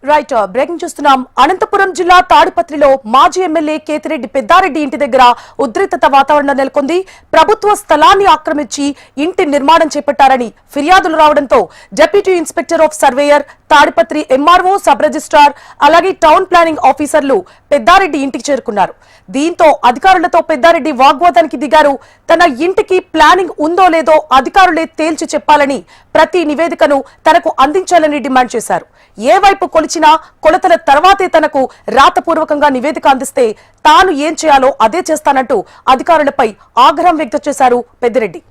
Right breaking చూస్తున్నాం. అనంతపురం జిల్లా తాడిపత్రిలో మాజీ ఎమ్మెల్యే కేతిరెడ్డి పెద్దారెడ్డి ఇంటి దగ్గర ఉద్రిక్తత వాతావరణం నెలకొంది. ప్రభుత్వ స్థలాన్ని ఆక్రమించి ఇంటి నిర్మాణం చేపట్టారని ఫిర్యాదులు రావడంతో deputy inspector of surveyor, Tadipatri MRO, sub registrar అలాగే టౌన్ ప్లానింగ్ ఆఫీసర్లు పెద్దారెడ్డి ఇంటికి చేరుకున్నారు. దీంతో అధికారులతో పెద్దారెడ్డి వాగ్వాదానికి దిగారు. తన ఇంటికి ప్లానింగ్ ఉందో లేదో అధికారులే తేల్చి చెప్పాలని, ప్రతి నివేదికను తనకు అందించాలని డిమాండ్ చేశారు. ఏ వైపు కొలిచినా కొలతల తర్వాతే తనకు రాతపూర్వకంగా నివేదిక అందిస్తే తాను ఏం చేయాలో అదే చేస్తానంటూ అధికారులపై ఆగ్రహం వ్యక్తం చేశారు పెద్దిరెడ్డి.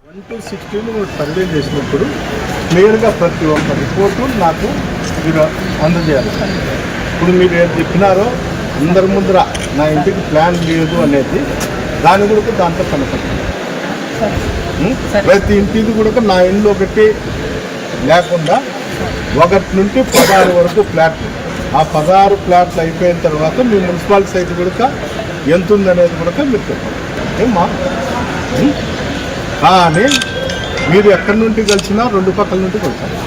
1-16 సర్వే చేసినప్పుడు క్లియర్గా ప్రతి ఒక్క రిపోర్టు నాకు మీరు అందజేయాలి. ఇప్పుడు మీరు ఏం చెప్పినారో అందరి ముందర నా ఇంటికి ప్లాన్ లేదు అనేది దాని కూడా దాంట్లో కనపడుతుంది. ప్రతి ఇంటికి కూడా నా ఇంట్లో ఒకటి లేకుండా 1 నుండి 16 వరకు ఫ్లాట్లు, ఆ 16 ఫ్లాట్లు అయిపోయిన తర్వాత మీ మున్సిపాలిటీ సైట్ కూడా ఎంత ఉందనేది కూడా మీరు చెప్పండి. ఏమ్మా కానీ మీరు ఎక్కడి నుండి కలిసినా 2 పక్కల నుండి కొలిచారు.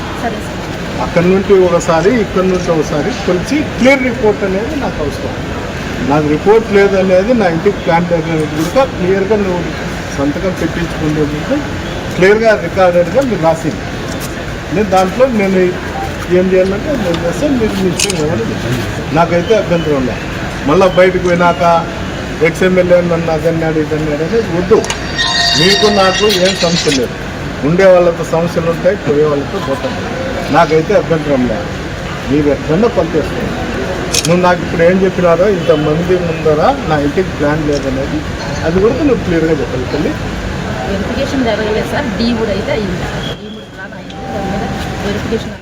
అక్కడి నుండి ఒకసారి, ఇక్కడి నుండి ఒకసారి కొలిచి క్లియర్ రిపోర్ట్ అనేది నాకు అవసరం. నాకు రిపోర్ట్ లేదనేది నా ఇంటికి ప్లాన్ అనేది కూడా క్లియర్గా నువ్వు సంతకం పెట్టించుకునేందుకు క్లియర్గా రికార్డెడ్గా మీరు రాసింది. నేను దాంట్లో నేను ఏం చేయాలంటే నేను చేస్తాను, మీరు నిశ్చయం ఏమని నాకైతే అభ్యంతరం ఉన్నాయి. మళ్ళీ బయటకు పోయినాక ఎక్స్ఎమ్మెల్యే నన్ను అదన్నాడు ఇదన్నాడు అనేది వద్దు. మీకు నాకు ఏం సమస్య లేదు. ఉండే వాళ్ళతో సమస్యలు ఉంటాయి, పోయే వాళ్ళతో పోతాయి. నాకైతే అభ్యంతరం లేదు. మీరు ఎక్కడన్నా పనిచేస్తున్నాను. నువ్వు నాకు ఇప్పుడు ఏం చెప్పినారో ఇంతమంది ముందర నా ఇంటికి ప్లాన్ లేదనేది అది కూడా నువ్వు క్లియర్గా చెప్పాలి. తల్లి వెరిఫికేషన్ జరగలేదు సార్, డీ కూడా అయితే అయింది. డీ కూడా ప్లాన్ అయింది, దాని మీద వెరిఫికేషన్